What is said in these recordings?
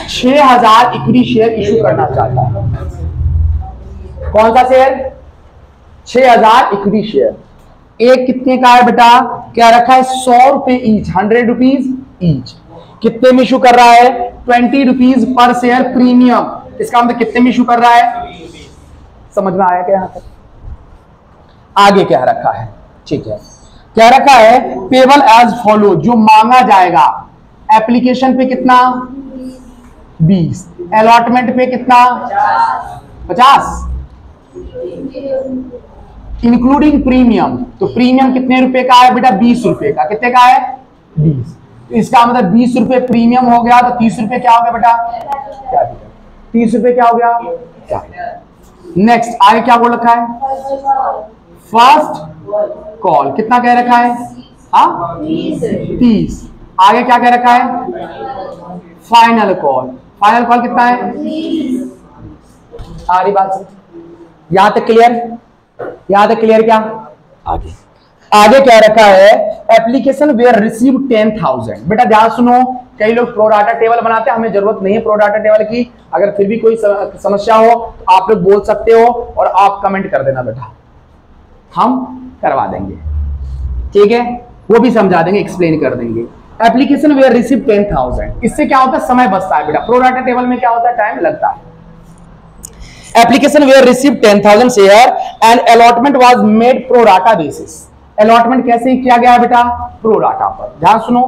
6000 equity share issue करना चाहता है। कौन सा शेयर? 6000 equity share. एक कितने का है बेटा? क्या रखा है? 100 रुपए ईच, 100 रुपीज ईच। कितने में इशू कर रहा है? 20 रुपीज पर शेयर प्रीमियम। इसका मतलब कितने में इशू कर रहा है? समझ में आया क्या यहां तक? आगे क्या रखा है? ठीक है, क्या रखा है? पेबल एज फॉलो, जो मांगा जाएगा एप्लीकेशन पे कितना? 20, अलॉटमेंट पे कितना? 50, इंक्लूडिंग प्रीमियम। तो प्रीमियम कितने रुपए का है बेटा? 20 रुपए का। कितने का है? 20। तो इसका मतलब 20 रुपए प्रीमियम हो गया, तो 30 रुपए क्या हो गया बेटा? क्या? 30 रुपए क्या हो गया? क्या? नेक्स्ट आगे क्या बोल रखा है? First call. कितना कह रखा है? हाँ 30। आगे क्या कह रखा है? Final call. फाइनल कॉल कितना है? सारी बात यहां तक क्लियर? यहां तक क्लियर क्या? आगे आगे क्या रखा है? Application were receive 10,000। बेटा ध्यान सुनो, कई लोग प्रोडाटा टेबल बनाते हैं, हमें जरूरत नहीं है प्रोडाटा टेबल की। अगर फिर भी कोई समस्या हो तो आप लोग बोल सकते हो और आप कमेंट कर देना बेटा, हम करवा देंगे। ठीक है, वो भी समझा देंगे, एक्सप्लेन कर देंगे। एप्लीकेशन वेयर रिसीव 10,000, इससे क्या होता है? समय बचता है बेटा। प्रोडाटा टेबल में क्या होता है? टाइम लगता है। Application were receive 10,000 share and allotment was made pro rata basis. Allotment कैसे किया गया है बेटा? प्रो राटा पर। ध्यान सुनो,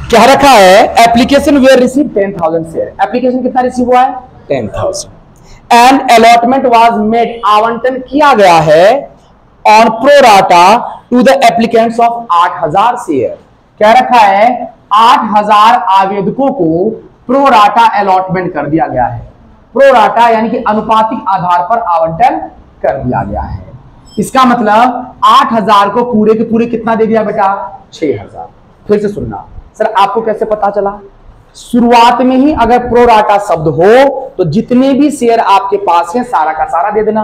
क्या रखा है? Application were receive 10,000 share. Application कितना रिसीव हुआ है? 10,000 एंड अलॉटमेंट वाज मेड, आवंटन किया गया है on pro rata to the applicants of 8,000 share. क्या रखा है? 8,000 आवेदकों को प्रो राटा अलॉटमेंट कर दिया गया है। प्रो राटा यानी कि अनुपातिक आधार पर आवंटन कर दिया गया है। इसका मतलब 8,000 को पूरे के पूरे कितना दे दिया बेटा? 6,000। फिर से सुनना सर, आपको कैसे पता चला? शुरुआत में ही अगर प्रो राटा शब्द हो तो जितने भी शेयर आपके पास हैं सारा का सारा दे देना।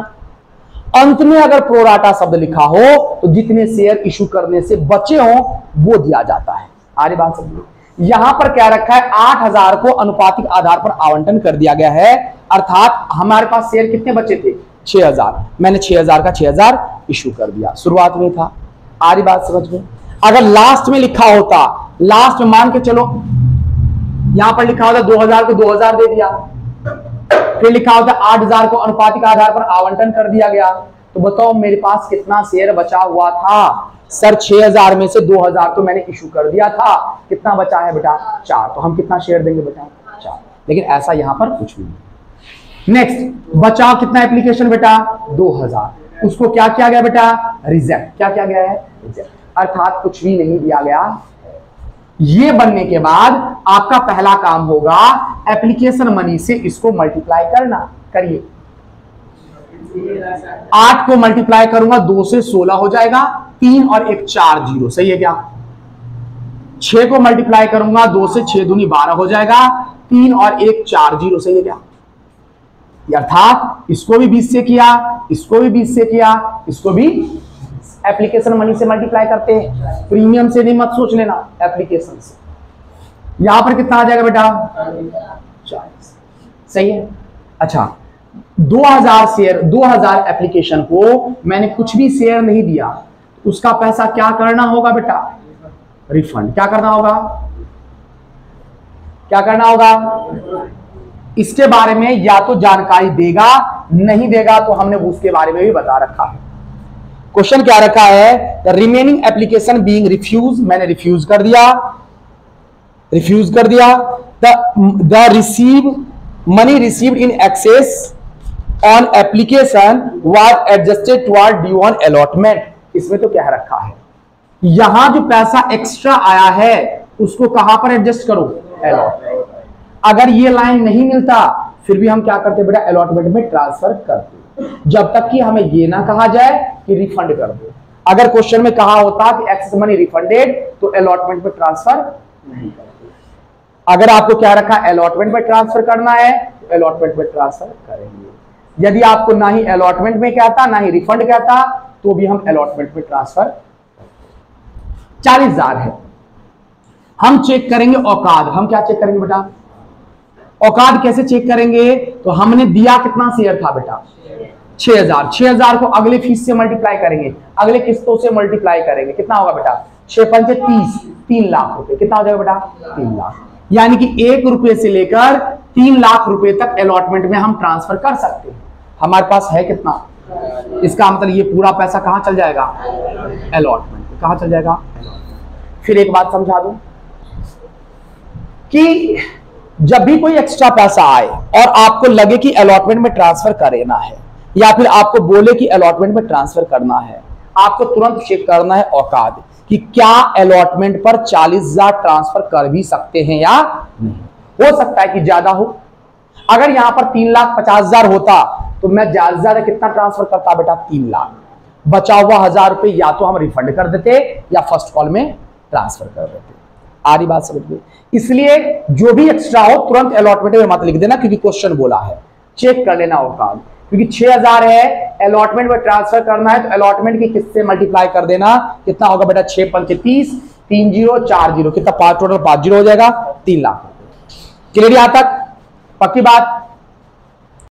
अंत में अगर प्रो राटा शब्द लिखा हो तो जितने शेयर इशू करने से बचे हो वो दिया जाता है। आगे बात समझिए, यहां पर क्या रखा है? 8,000 को अनुपातिक आधार पर आवंटन कर दिया गया है, अर्थात हमारे पास शेयर कितने बचे थे? 6,000। मैंने 6,000 का 6,000 इशू कर दिया, शुरुआत में था। आरी बात समझ में? अगर लास्ट में लिखा होता, लास्ट में मान के चलो यहां पर लिखा होता 2,000 को 2,000 दे दिया, फिर लिखा होता 8,000 को अनुपातिक आधार पर आवंटन कर दिया गया, तो बताओ मेरे पास कितना शेयर बचा हुआ था? सर 6,000 में से 2,000 तो मैंने इशू कर दिया था, कितना बचा है बेटा? 4। तो हम कितना शेयर देंगे बेटा? 4। लेकिन ऐसा यहां पर कुछ भी नहीं। नेक्स्ट, बचा कितना एप्लीकेशन बेटा? 2,000। उसको क्या किया गया बेटा? रिजेक्ट। क्या किया गया है? रिजेक्ट। अर्थात कुछ भी नहीं दिया गया। ये बनने के बाद आपका पहला काम होगा एप्लीकेशन मनी से इसको मल्टीप्लाई करना। करिए, 8 को मल्टीप्लाई करूंगा 2 से 16 हो जाएगा, 3 और 1 4 0, सही है क्या? 6 को मल्टीप्लाई करूंगा 2 से 6 दूनी 12 हो जाएगा, 3 और 1 4 0, सही है क्या? अर्थात इसको भी 20 से किया, इसको भी 20 से किया, इसको भी एप्लीकेशन मनी से मल्टीप्लाई करते हैं। प्रीमियम से नहीं, मत सोच लेना, एप्लीकेशन से। यहां पर कितना आ जाएगा बेटा? 40, सही है। अच्छा, 2,000 शेयर, 2,000 एप्लीकेशन को मैंने कुछ भी शेयर नहीं दिया, उसका पैसा क्या करना होगा बेटा? रिफंड। क्या करना होगा? क्या करना होगा? इसके बारे में या तो जानकारी देगा, नहीं देगा तो हमने उसके बारे में भी बता रखा है। क्वेश्चन क्या रखा है? The remaining application being refuse, मैंने रिफ्यूज कर दिया, रिफ्यूज कर दिया। The receive money received in excess on application was adjusted toward due on allotment. इसमें तो क्या रखा है? यहां जो पैसा एक्स्ट्रा आया है उसको कहां पर एडजस्ट करो? अलॉटमेंट। अगर ये लाइन नहीं मिलता फिर भी हम क्या करते बेटा? अलॉटमेंट में ट्रांसफर करते, जब तक कि हमें ये ना कहा जाए कि रिफंड कर दो। अगर क्वेश्चन में कहा होता कि एक्सेस मनी रिफंडेड तो अलॉटमेंट में ट्रांसफर नहीं करते। अगर आपको क्या रखा? अलॉटमेंट में ट्रांसफर करना है तो अलॉटमेंट में ट्रांसफर करेंगे। यदि आपको ना ही अलॉटमेंट में कहता ना ही रिफंड कहता तो भी हम अलॉटमेंट में ट्रांसफर। 40,000 है, हम चेक करेंगे औकात। हम क्या चेक करेंगे बेटा? औकात कैसे चेक करेंगे? तो हमने दिया कितना शेयर था बेटा? 6000। 6000 को अगले फीस से मल्टीप्लाई करेंगे, अगले किस्तों से मल्टीप्लाई करेंगे, कितना होगा बेटा? 6 पंचे 30, 3 लाख रुपए। कितना हो जाएगा बेटा? 3 लाख। यानी कि 1 रुपए से लेकर 3 लाख रुपए तक अलॉटमेंट में हम ट्रांसफर कर सकते हैं। हमारे पास है कितना? इसका मतलब ये पूरा पैसा कहां चल जाएगा? अलॉटमेंट। कहां चल जाएगा? फिर एक बात समझा दूं कि जब भी कोई एक्स्ट्रा पैसा आए और आपको लगे कि अलॉटमेंट में ट्रांसफर करना है, या फिर आपको बोले कि अलॉटमेंट में ट्रांसफर करना है, आपको तुरंत चेक करना है औकात कि क्या अलॉटमेंट पर 40,000 ट्रांसफर कर भी सकते हैं या नहीं। हो सकता है कि ज्यादा हो। अगर यहां पर 3,50,000 होता तो मैं ज्यादा से ज्यादा कितना ट्रांसफर करता बेटा? 3 लाख। बचा हुआ 1,000 रुपए या तो हम रिफंड कर देते या फर्स्ट कॉल में ट्रांसफर कर देते। आ रही बात समझ में? इसलिए जो भी एक्स्ट्रा हो तुरंत अलॉटमेंट में मत लिख देना, क्योंकि क्वेश्चन बोला है चेक कर लेना औकात। क्योंकि 6,000 है, अलॉटमेंट में ट्रांसफर करना है, तो अलॉटमेंट की किससे मल्टीप्लाई कर देना। कितना होगा बेटा? 6 पंचे 30, 3 0 4 0, कितना? 5 टोटल 5 0 हो जाएगा, 3 लाख। क्लियर यहां तक? पक्की बात?